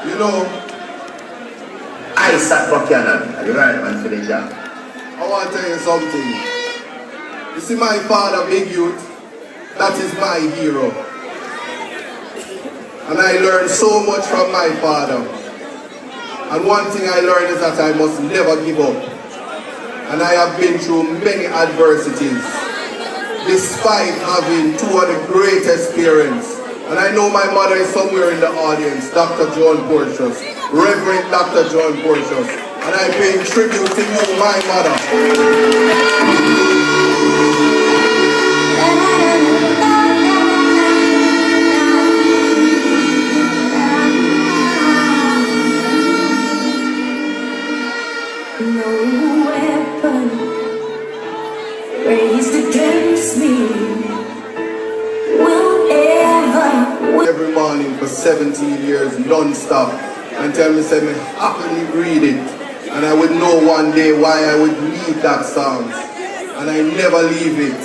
You know, Isat Buchanan, the right man for the job. I want to tell you something. You see my father, Big Youth, that is my hero. And I learned so much from my father. And one thing I learned is that I must never give up. And I have been through many adversities, despite having two of the greatest parents. And I know my mother is somewhere in the audience, Dr. John Portius, Reverend Dr. John Portius. And I pay tribute to you, my mother. No weapon raised against me will ever win. Every morning for 17 years, non-stop. And tell me, say me happily read it. And I would know one day why I would need that song. And I never leave it.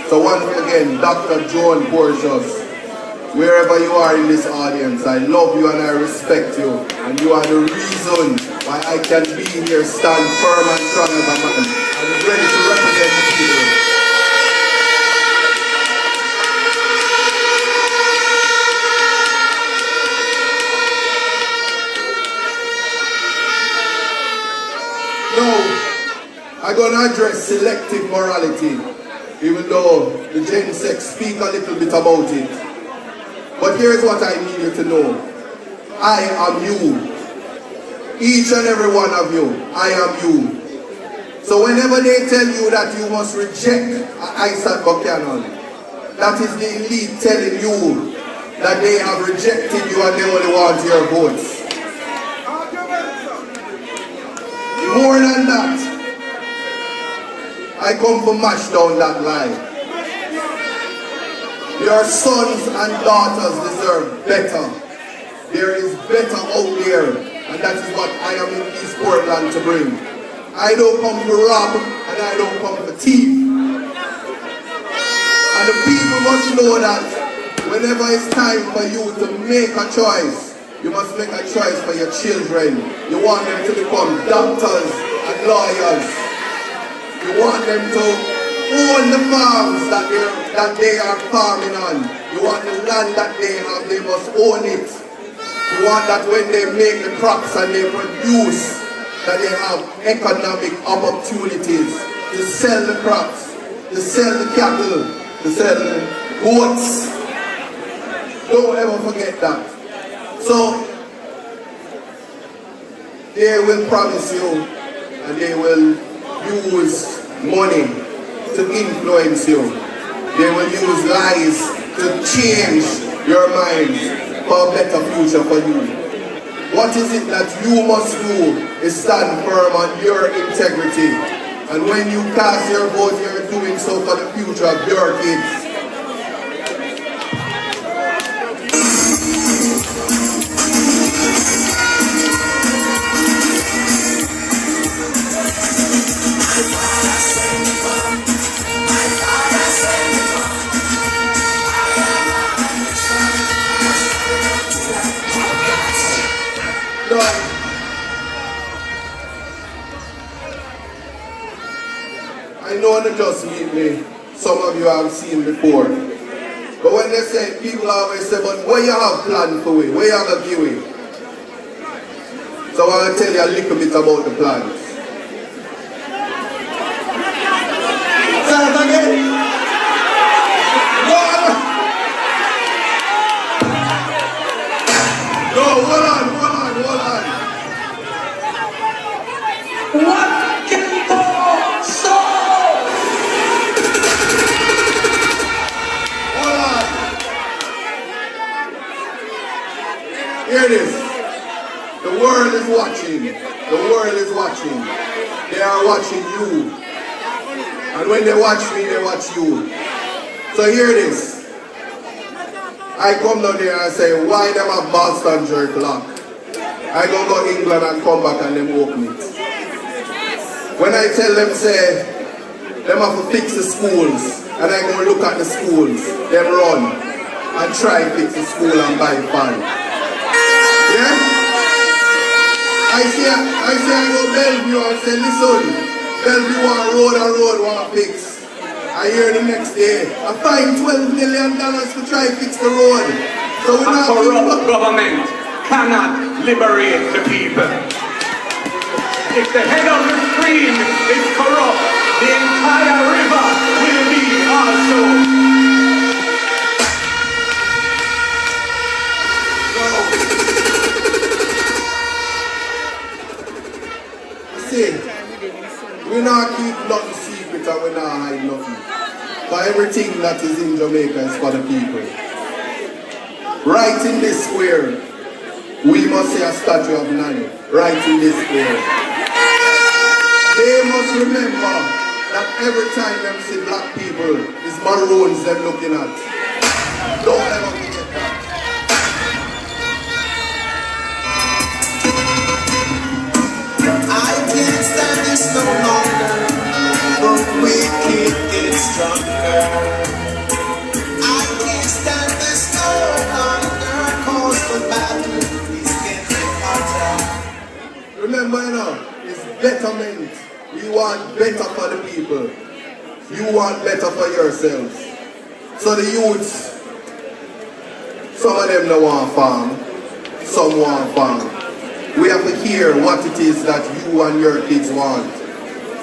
So once again, Dr. John Portius, wherever you are in this audience, I love you and I respect you. And you are the reason why I can be here, stand firm and strong as a man. And ready to represent the people. Now, I'm going to address selective morality, even though the Gen Sex speak a little bit about it. But here's what I need you to know. I am you. Each and every one of you, I am you. So whenever they tell you that you must reject Isat Buchanan, that is the elite telling you that they have rejected you and they only want your votes. More than that, I come to mash down that lie. Your sons and daughters deserve better. There is better out there, and that is what I am in East Portland to bring. I don't come to rob, and I don't come to thief. And the people must know that whenever it's time for you to make a choice, you must make a choice for your children. You want them to become doctors and lawyers. You want them to own the farms that they are farming on. You want the land that they have, they must own it. You want that when they make the crops and they produce, that they have economic opportunities to sell the crops, to sell the cattle, to sell the goats. Don't ever forget that. So, they will promise you and they will use money to influence you. They will use lies to change your mind for a better future for you. What is it that you must do is stand firm on your integrity. And when you cast your vote, you're doing so for the future of your kids. I know they just meet me, some of you have seen before. But when they say, people always say, but what you have planned for we? What you have to give we? So I want to tell you a little bit about the plans. Say it again. No, hold on. What can go so? Hold on. Here it is. The world is watching. The world is watching. They are watching you. And when they watch me, they watch you. So here it is. I come down there and say, why them have Boston jerk lock? I go to England and come back and them open it. When I tell them, say, them have to fix the schools, and I go look at the schools, them run, and try to fix the school and buy fun. Yeah? I go Bellevue and say, listen, Bellevue want road want fix. I hear the next day, I find $12 million to try fix the road. So we're not corrupt government cannot liberate the people. If the head of the stream is corrupt, the entire river will be also. We not keep nothing secret and we not hide nothing. But everything that is in Jamaica is for the people. Right in this square, we must see a statue of Nani. Right in this square. They must remember that every time them see black people, it's maroons them looking at. Don't ever forget that. I can't stand this no longer, but we keep it stronger. I can't stand this no longer, cause the battle is getting hotter. Remember, you know, it's betterment. We want better for the people. You want better for yourselves. So the youths, some of them don't want farm, some want farm. We have to hear what it is that you and your kids want.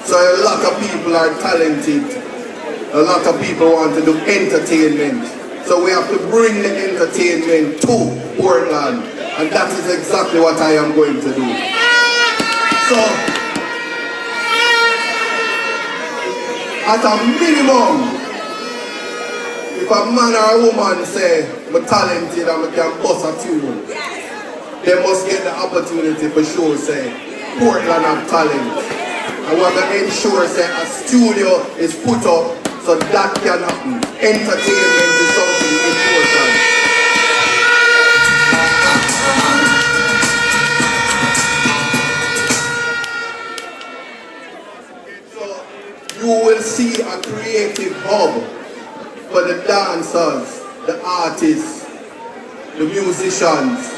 So a lot of people are talented. A lot of people want to do entertainment. So we have to bring the entertainment to Portland. And that is exactly what I am going to do. So, at a minimum, if a man or a woman say, I'm talented and I can bust a tune, they must get the opportunity for sure, say, Portland have talent. And we're going to ensure, say, a studio is put up so that can happen. Entertainment is something important. So, you will see a creative hub for the dancers, the artists, the musicians,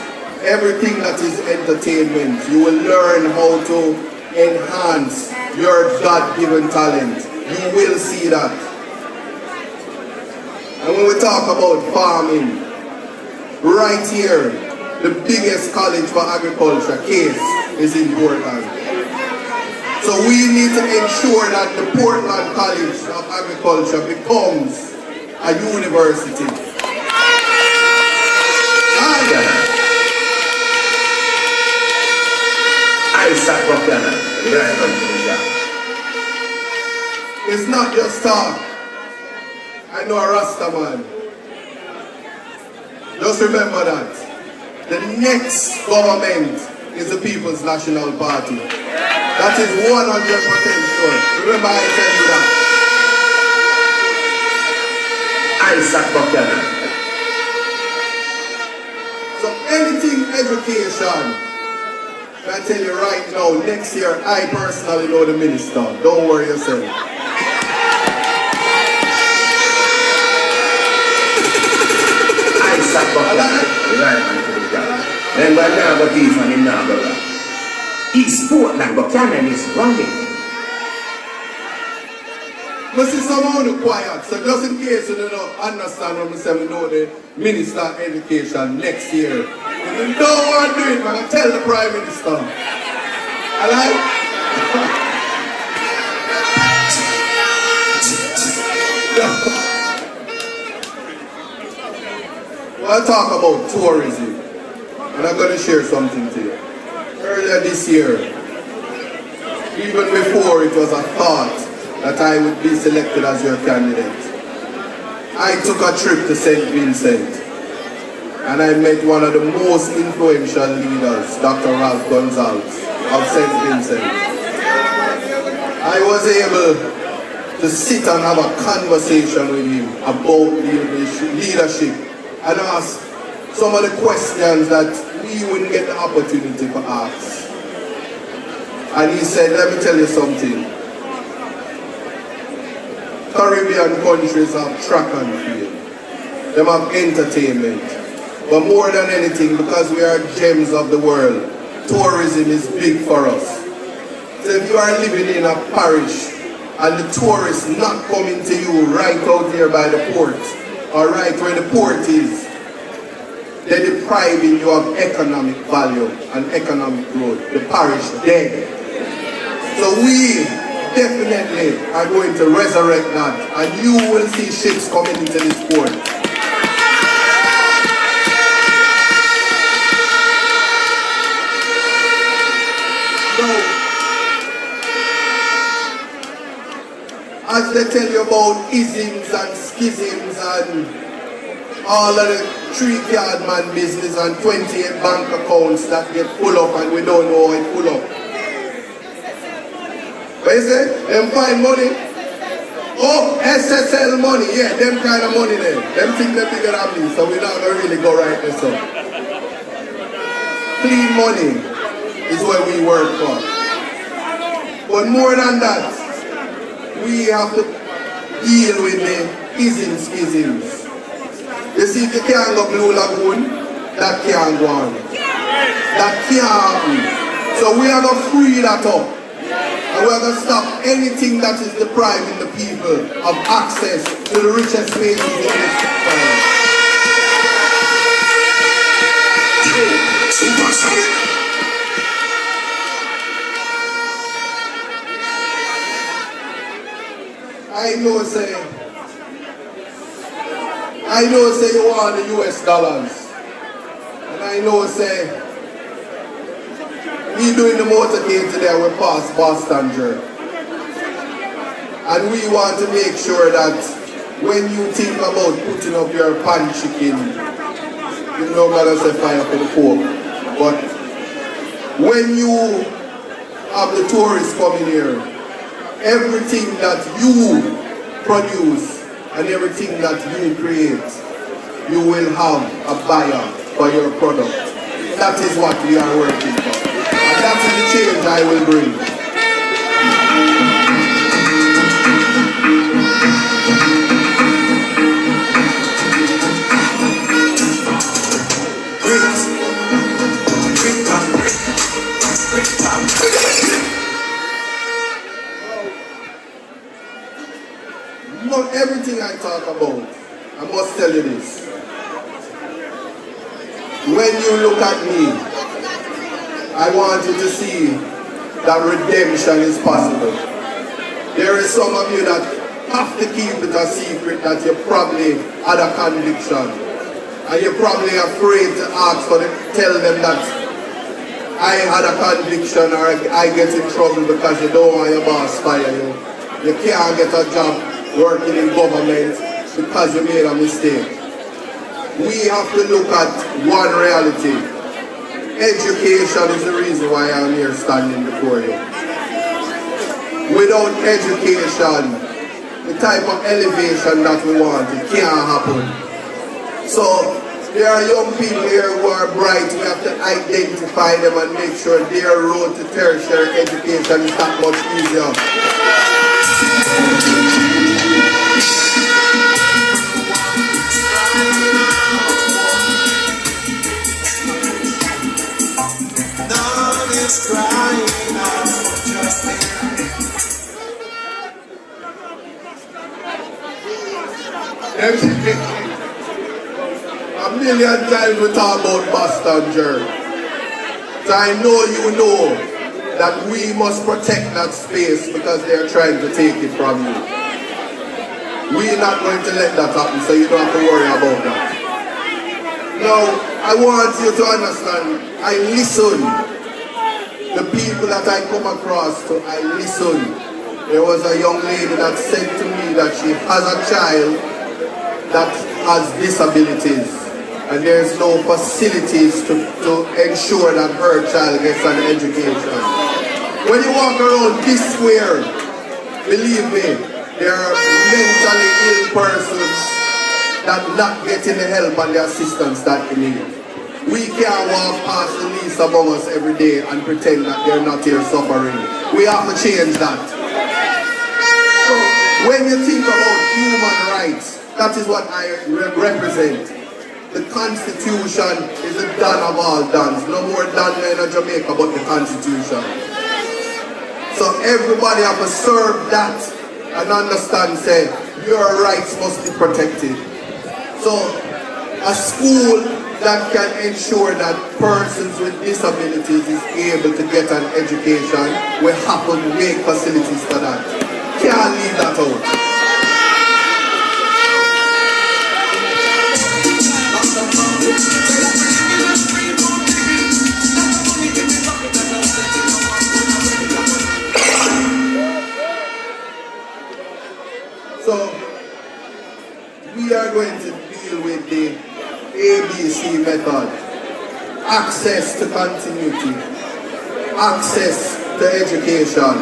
everything that is entertainment. You will learn how to enhance your God-given talent. You will see that. And when we talk about farming, right here, the biggest college for agriculture, CASE, is in Portland. So we need to ensure that the Portland College of Agriculture becomes a university. Isat Buchanan, right on to the job. It's not just talk. I know a Rasta man. Just remember that. The next government is the People's National Party. That is 100% sure. Remember I tell you that. Isat Buchanan. So anything education, I tell you right now, next year I personally know the minister. Don't worry yourself. Isat Buchanan, right on to the job. And by now, but he's on him now, brother. East Portland Buchanan is running. I see someone who quiet, so just in case you don't understand what I say, we know the Minister of Education next year. If you don't want to do it, I'm going to tell the Prime Minister. I like. Well, I talk about tourism, and I'm going to share something to you. Earlier this year, even before it was a thought that I would be selected as your candidate, I took a trip to St. Vincent and I met one of the most influential leaders, Dr. Ralph Gonzalez of St. Vincent. I was able to sit and have a conversation with him about leadership and ask some of the questions that we wouldn't get the opportunity to ask. And he said, let me tell you something. Caribbean countries have track and field. They have entertainment. But more than anything, because we are gems of the world, tourism is big for us. So if you are living in a parish and the tourists not coming to you right out there by the port, or right where the port is, they're depriving you of economic value and economic growth. The parish dead. So we definitely are going to resurrect that, and you will see ships coming into this port. As they tell you about isms and schisms and all of the 3-card man business and 28 bank accounts that get full up and we don't know how it full up. What you say? Them find money? Oh, SSL money, yeah, them kind of money there. Them think they're bigger than me, so we're not going to really go right this up. Clean money is what we work for. But more than that, we have to deal with the schisms. You see, if you can't go Blue Lagoon, that can't go on. That can't happen. So we are going to free that up. And we are going to stop anything that is depriving the people of access to the richest places in this world. I know say you want the US dollars. And I know say we doing the motorcade today, we pass Boston Jerk. And we want to make sure that when you think about putting up your pan chicken, you know gonna say fire for the pork. But when you have the tourists coming here, everything that you produce and everything that you create, you will have a buyer for your product. That is what we are working for. And that is the change I will bring. Not everything I talk about, I must tell you this. When you look at me, I want you to see that redemption is possible. There is some of you that have to keep it a secret that you probably had a conviction. And you're probably afraid to ask or tell them that I had a conviction or I get in trouble because you don't want your boss fire you. You can't get a job working in government because you made a mistake. We have to look at one reality. Education is the reason why I'm here standing before you. Without education, the type of elevation that we want, it can't happen. So there are young people here who are bright. We have to identify them and make sure their road to tertiary education is that much easier. Crying out for justice. A million times we talk about Boston Jerk. So I know you know that we must protect that space because they are trying to take it from you. We're not going to let that happen, so you don't have to worry about that. Now, I want you to understand, I listen. The people that I come across to, I listen. There was a young lady that said to me that she has a child that has disabilities and there's no facilities to ensure that her child gets an education. When you walk around this square, believe me, there are mentally ill persons that not getting the help and the assistance that they need. We can't walk past the least among us every day and pretend that they're not here suffering. We have to change that. So when you think about human rights, that is what I represent. the Constitution is the Dan of all Dans. No more Dan in Jamaica but the Constitution. So everybody have to serve that and understand, say, your rights must be protected. So a school that can ensure that persons with disabilities is able to get an education, we have to make facilities for that. Can't leave that out. So, we are going to deal with the ABC method. Access to continuity. Access to education.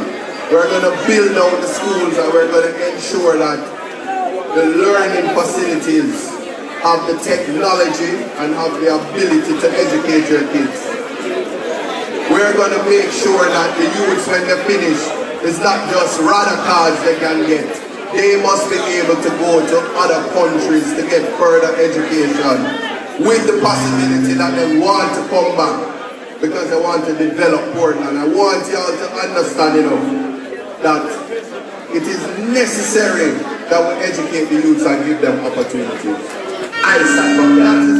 We're going to build out the schools and we're going to ensure that the learning facilities have the technology and have the ability to educate your kids. We're going to make sure that the youths, when they finish, it's not just radar cards they can get. They must be able to go to other countries to get further education with the possibility that they want to come back because they want to develop Portland. I want you all to understand, that it is necessary that we educate the youths and give them opportunities. Isat Buchanan.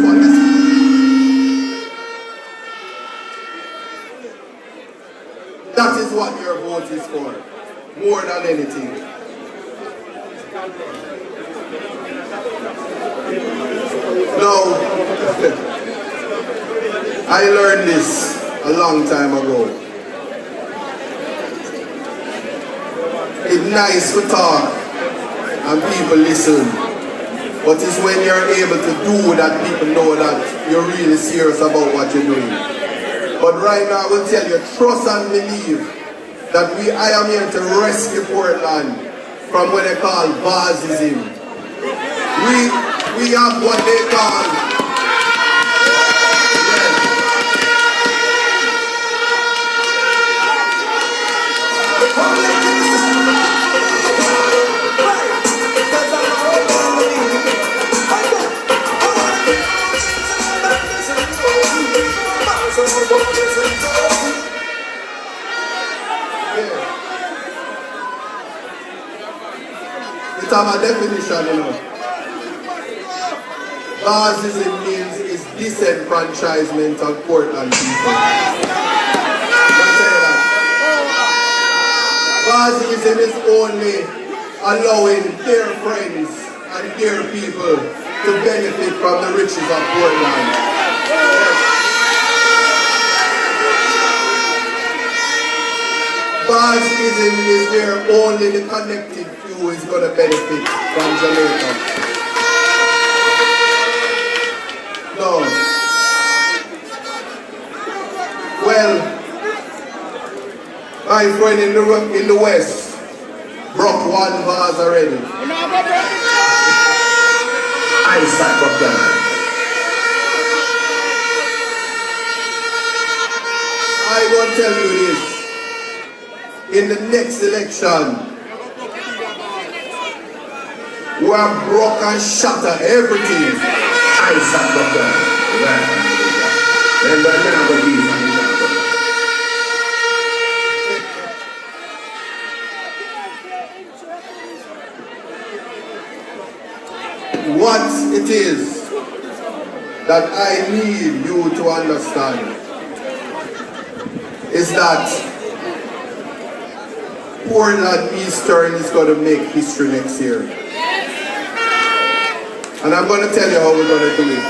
That is what your vote is for, more than anything. Now, I learned this a long time ago. It's nice to talk and people listen, but it's when you're able to do that people know that you're really serious about what you're doing. But right now I will tell you, trust and believe that I am here to rescue Portland from what they call basism. We have what they call it have a definition, Basism means is disenfranchisement of Portland people. Basism is only allowing their friends and their people to benefit from the riches of Portland. Yes. Basism is where only the connected few is going to benefit from Jamaica. No. Well, my friend in the West broke one vase already. Isat Buchanan. I will tell you this. In the next election, we have broke and shatter everything. Isat Buchanan. What it is that I need you to understand is that Portland Eastern is going to make history next year. And I'm going to tell you how we're going to do it.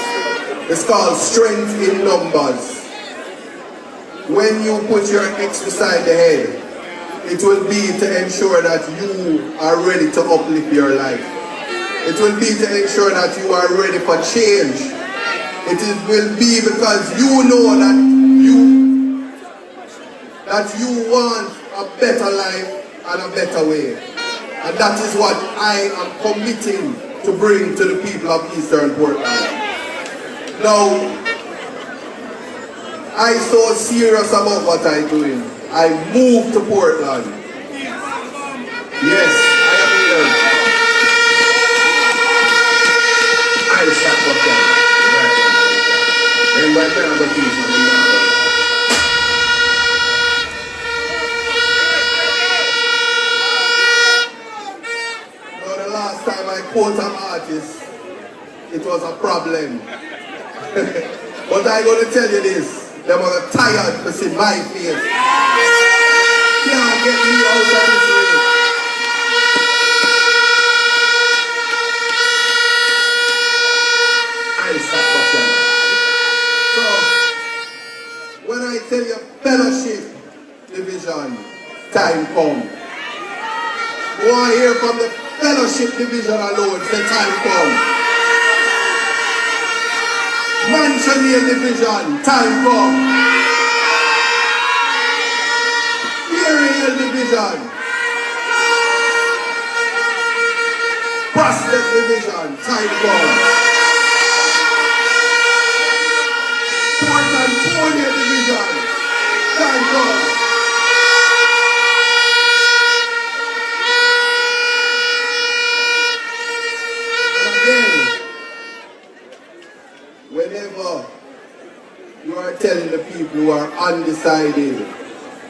It's called strength in numbers. When you put your X beside the head, it will be to ensure that you are ready to uplift your life. It will be to ensure that you are ready for change. Will be because you know that you want a better life and a better way. And that is what I am committing to bring to the people of Eastern Portland. Now, I'm so serious about what I'm doing. I moved to Portland. Yes, I am here. Isat Buchanan. Then right now, but these man, in now. No, the last time I quote an artist, it was a problem. But I'm going to tell you this. They were tired to see my face. Can't get me out of this race. Isat Buchanan. So, when I tell you fellowship division, time come. Go on hear from the fellowship division alone, say time come. Mansioneer division, time come. Burial division. Prospect division, time come. California division, time come. And again, whenever you are telling the people who are undecided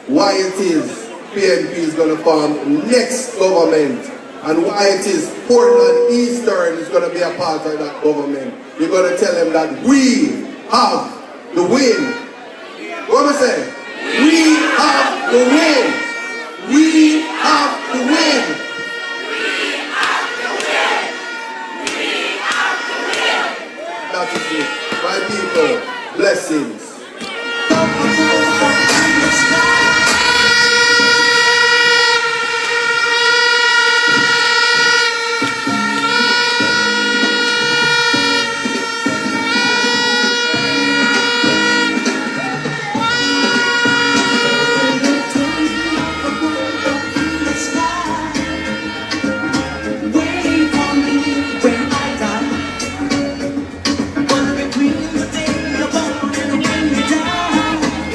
why it is PNP is going to form next government and why it is Portland Eastern is going to be a part of that government, you're going to tell them that we have the win. What am I saying? We have the win. We have the win. We have the win. We have the win. That is it. My people, blessings.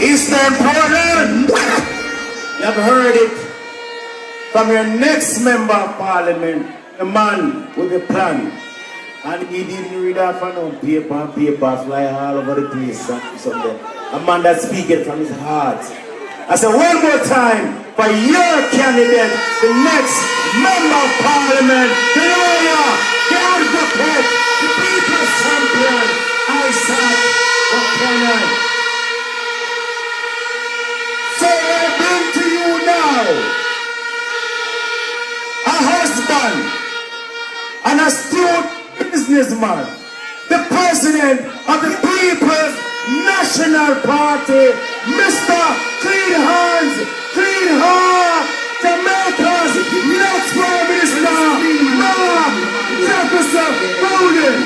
Eastern Portland, you have heard it from your next member of parliament, a man with a plan. And he didn't read off on paper, fly all over the place. Something. A man that speaks from his heart. I said one more time for your candidate, the next member of parliament, the lawyer, God Bucket, the people's champion, Isat Buchanan. So I bring to you now a husband and a astute businessman, the president of the People's National Party, Mr. Clean Hands, Clean Heart, Jamaica's next Prime Minister, Mark Golding.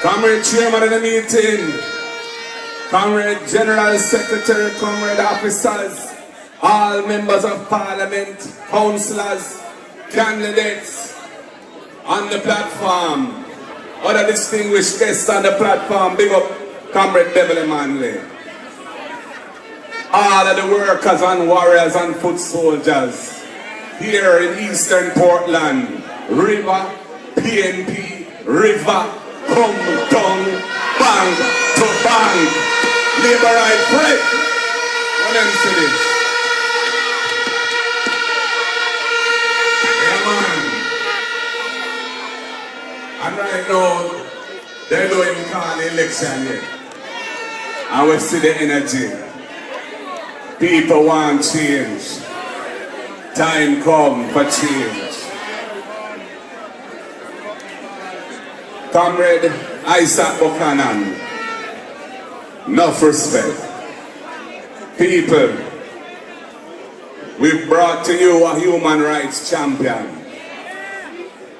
Comrade Chairman of the meeting, Comrade General Secretary, Comrade Officers, all members of Parliament, councillors, candidates on the platform, other distinguished guests on the platform, big up Comrade Beverly Manley. All of the workers and warriors and foot soldiers here in Eastern Portland, River, PNP, River, come down, bang to bang, labor right break. What them say this? Yeah man. And right now, they're doing call election yet. And we see the energy. People want change. Time come for change. Comrade Isat Buchanan, enough respect. People, we've brought to you a human rights champion.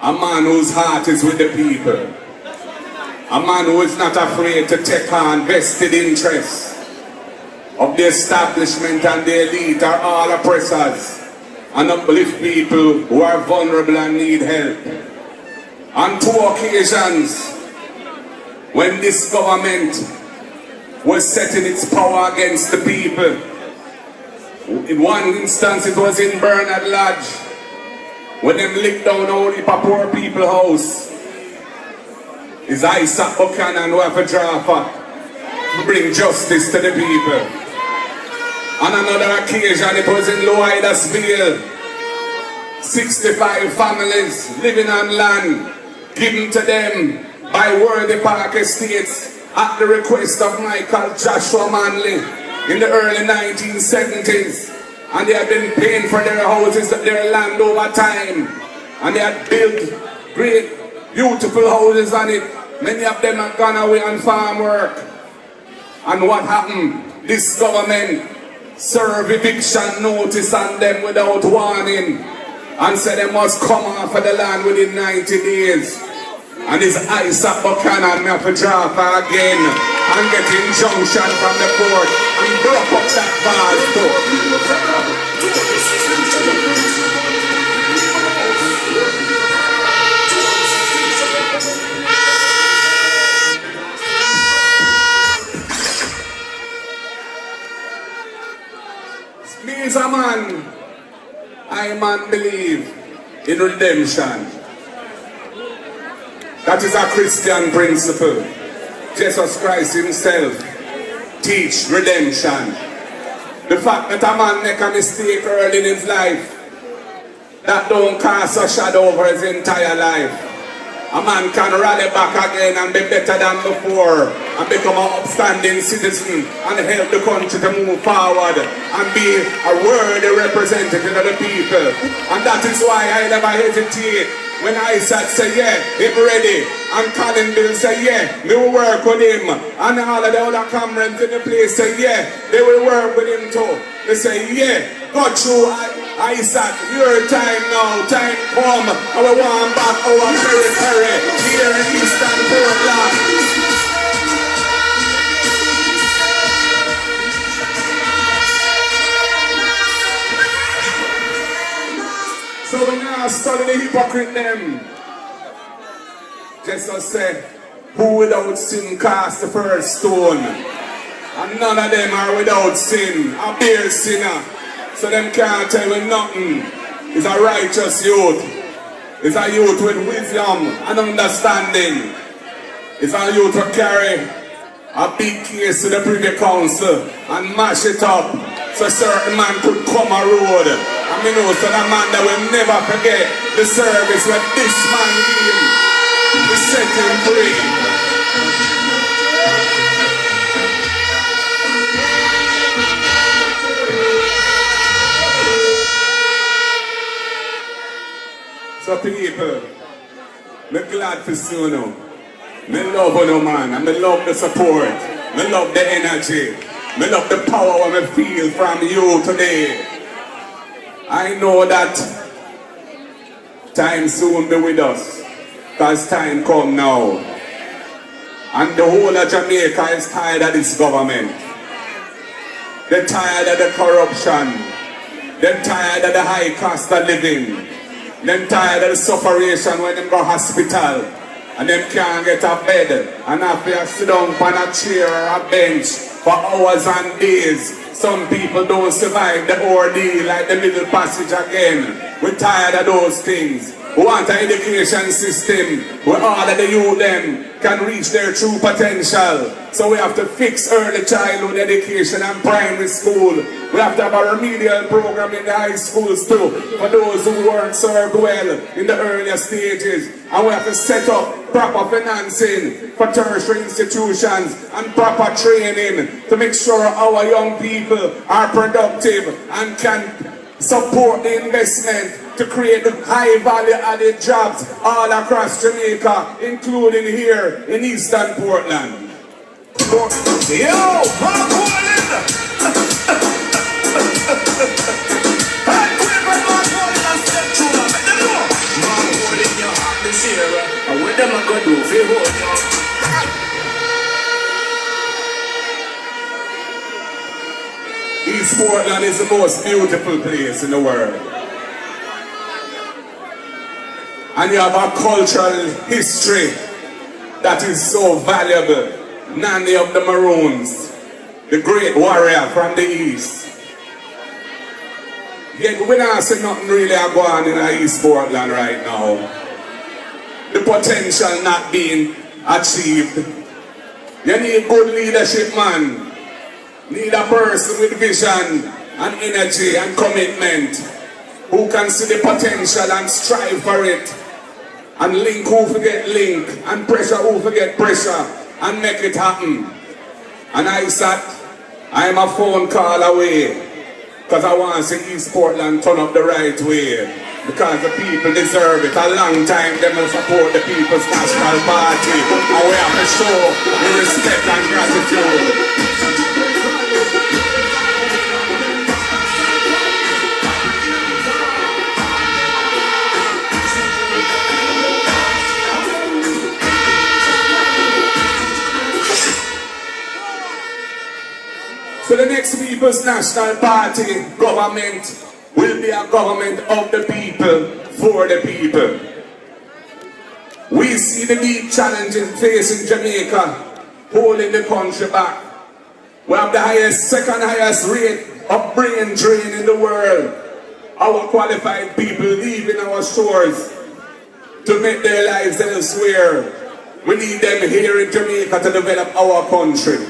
A man whose heart is with the people. A man who is not afraid to take on vested interests of the establishment and the elite are all oppressors and uplift people who are vulnerable and need help. On 2 occasions, when this government was setting its power against the people, in one instance it was in Bernard Lodge, when them licked down all the poor people house. Is Isat Buchanan who have a draft to bring justice to the people. On another occasion, it was in Loydasville. 65 families living on land given to them by Worthy Park Estates at the request of Michael Joshua Manley in the early 1970s. And they had been paying for their houses, their land over time. And they had built great, beautiful houses on it. Many of them had gone away on farm work. And what happened? This government served eviction notice on them without warning and said they must come off of the land within 90 days. And this Isat Buchanan may have to draw for again and get injunction from the court and block up that bars too. Me is a man, I man believe in redemption. That is a Christian principle. Jesus Christ himself teach redemption. The fact that a man make a mistake early in his life, that don't cast a shadow over his entire life. A man can rally back again and be better than before and become an upstanding citizen and help the country to move forward and be a worthy representative of the people. And that is why I never hesitate when Isat say yeah, him ready, and Colin Bill say yeah, me will work with him, and all of the other comrades in the place say yeah, they will work with him too. They say yeah, go through Isat, your time now, time come, and we want back our territory here in Eastern Portland. So we now study the hypocrite them. Jesus said, who without sin cast the first stone? And none of them are without sin, a bare sinner. So them can't tell me nothing. It's a righteous youth. It's a youth with wisdom and understanding. It's a youth who carry a big case to the Privy Council and mash it up so certain man could come a road. And me know so that man that will never forget the service when this man gave to set him free. So people, me glad to see you now. Me love you man, and me love the support. Me love the energy. Me love the power I feel from you today. I know that time soon be with us, because time come now. And the whole of Jamaica is tired of this government. They're tired of the corruption. They're tired of the high cost of living. They're tired of the sufferation when they go hospital and them can't get a bed and have to sit down on a chair or a bench for hours and days. Some people don't survive the ordeal like the Middle Passage again. We're tired of those things. We want an education system where all of the youth them can reach their true potential. So we have to fix early childhood education and primary school. We have to have a remedial program in the high schools too for those who weren't served well in the earlier stages. And we have to set up proper financing for tertiary institutions and proper training to make sure our young people are productive and can support the investment to create the high value added jobs all across Jamaica, including here in Eastern Portland. Yo, Mark Golding! Mark Golding, your heart them a go do for vote? East Portland is the most beautiful place in the world. And you have a cultural history that is so valuable. Nanny of the Maroons, the great warrior from the East. Yet we don't see nothing really going on in East Portland right now. The potential not being achieved. You need good leadership, man. Need a person with vision and energy and commitment who can see the potential and strive for it. And link who forget link and pressure who forget pressure and make it happen. And I am a phone call away because I want to see East Portland turn up the right way because the people deserve it. A long time they will support the People's National Party and we have to show the respect and gratitude. So the next People's National Party government will be a government of the people, for the people. We see the deep challenges facing Jamaica, holding the country back. We have the second highest rate of brain drain in the world. Our qualified people leaving our shores to make their lives elsewhere. We need them here in Jamaica to develop our country.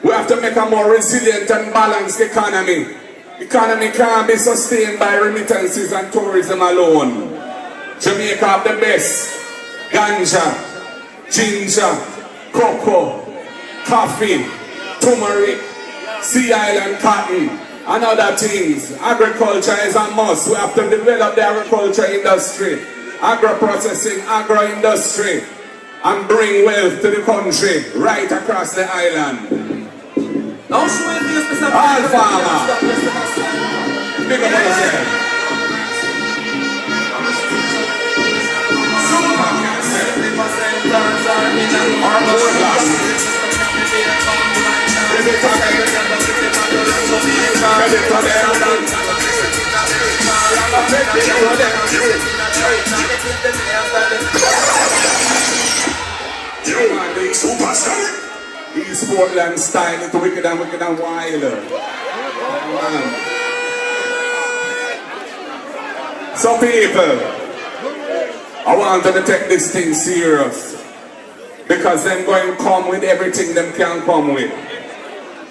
We have to make a more resilient and balanced economy. Economy can't be sustained by remittances and tourism alone. Jamaica have the best ganja, ginger, cocoa, coffee, turmeric, sea island cotton, and other things. Agriculture is a must. We have to develop the agriculture industry, agro-processing, agro-industry, and bring wealth to the country right across the island. All farmer. Big up on yourself. East Portland style, it's wicked and wild. So people, I want them to take this thing serious. Because them going to come with everything them can come with.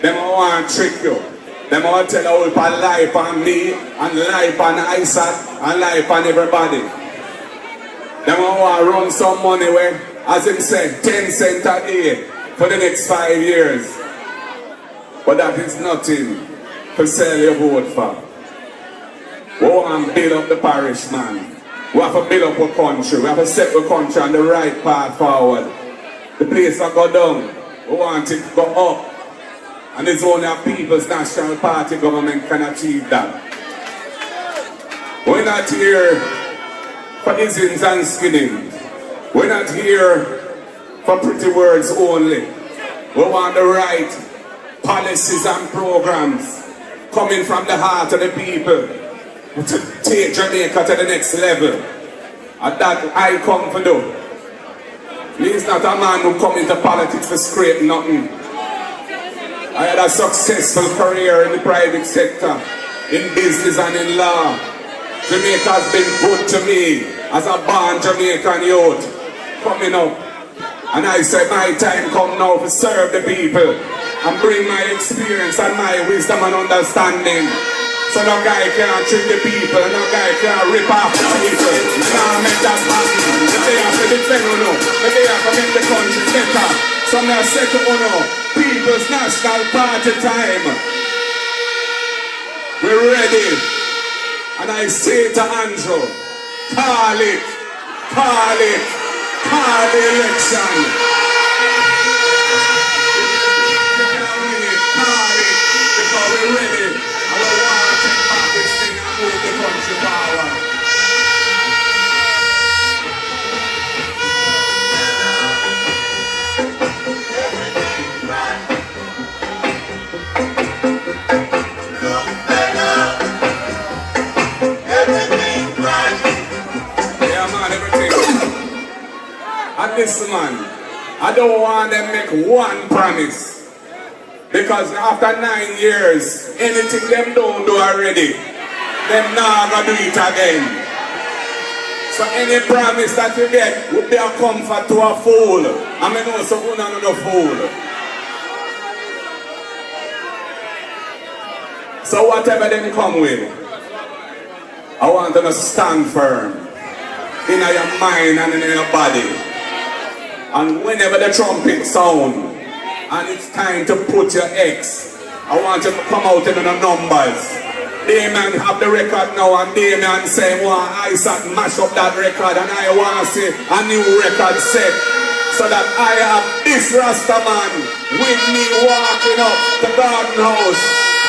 Them want to trick you. Them want to tell you about life on me, and life on Isat, and life on everybody. Them want to run some money where, as him said, 10 cents a day for the next 5 years. But that is nothing to sell your vote for. We want to build up the parish, man. We have to build up our country. We have to set the country on the right path forward. The place will go down. We want it to go up. And it's only a People's National Party government can achieve that. We're not here for isms and skinnings. We're not here for pretty words only. We want the right policies and programs coming from the heart of the people to take Jamaica to the next level. And that I come to do. He's not a man who come into politics to scrape nothing. I had a successful career in the private sector, in business and in law. Jamaica has been good to me as a born Jamaican youth coming up. And I said my time come now to serve the people and bring my experience and my wisdom and understanding. So no guy can't trick the people, no guy can't rip off the people. Can't make that happen. They have to defend you, but they have to make the country better. So now say to you, People's National Party time. We're ready. And I say to Andrew, call it, call it, call the election. Call it, because we're ready. I don't want to take back this thing and move the country forward. And this man, I don't want them make one promise. Because after 9 years, anything them don't do already, them not gonna do it again. So any promise that you get would be a comfort to a fool. I mean also another fool. So whatever them come with, I want them to stand firm in your mind and in your body. And whenever the trumpet sound and it's time to put your X, I want you to come out in the numbers. Damien have the record now and Damien say, well, Isat mash up that record and I want to see a new record set. So that I have this Rasta man with me walking up the garden house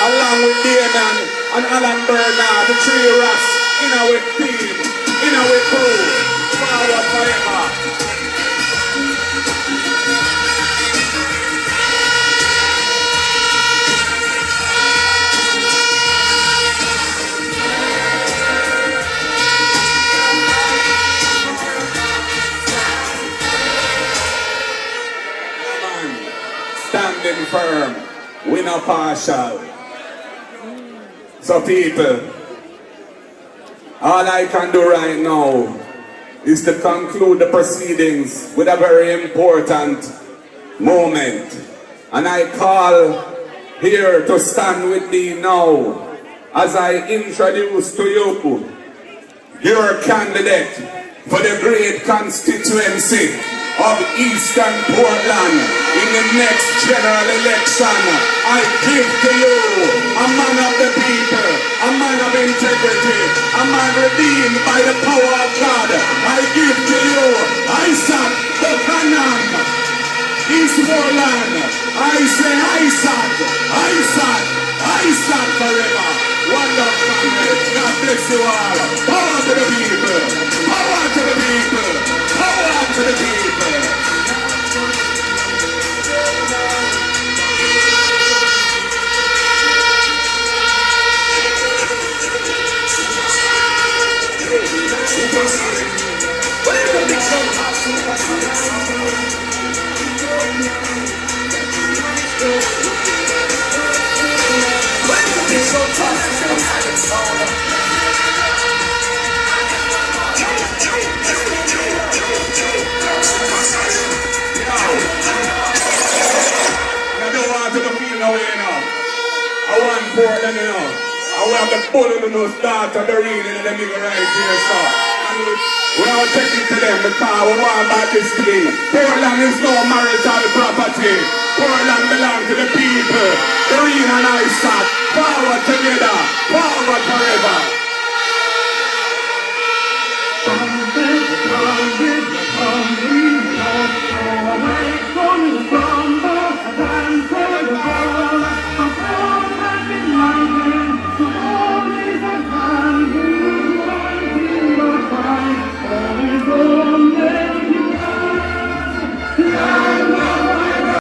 along with Damien and Alan Bernard, the three Ras, in our team, in our crew, forward forever. Standing firm, we not partial. So people, all I can do right now is to conclude the proceedings with a very important moment. And I call here to stand with me now as I introduce to you your candidate for the great constituency of Eastern Portland in the next general election. I give to you a man of the people, a man of integrity, a man redeemed by the power of God. I give to you Isat Buchanan, East Portland. I say Isat, Isat, Isat forever. Wonderful family. God bless you all. Power to the people, power to the people, power to the people. Portland, you know. And we have the bull in the start of the ring in the middle right here, so. And we are taking to them because we want back this thing. Portland is no marital property. Portland belongs to the people. The ring and I start. Forward together. Forward forever.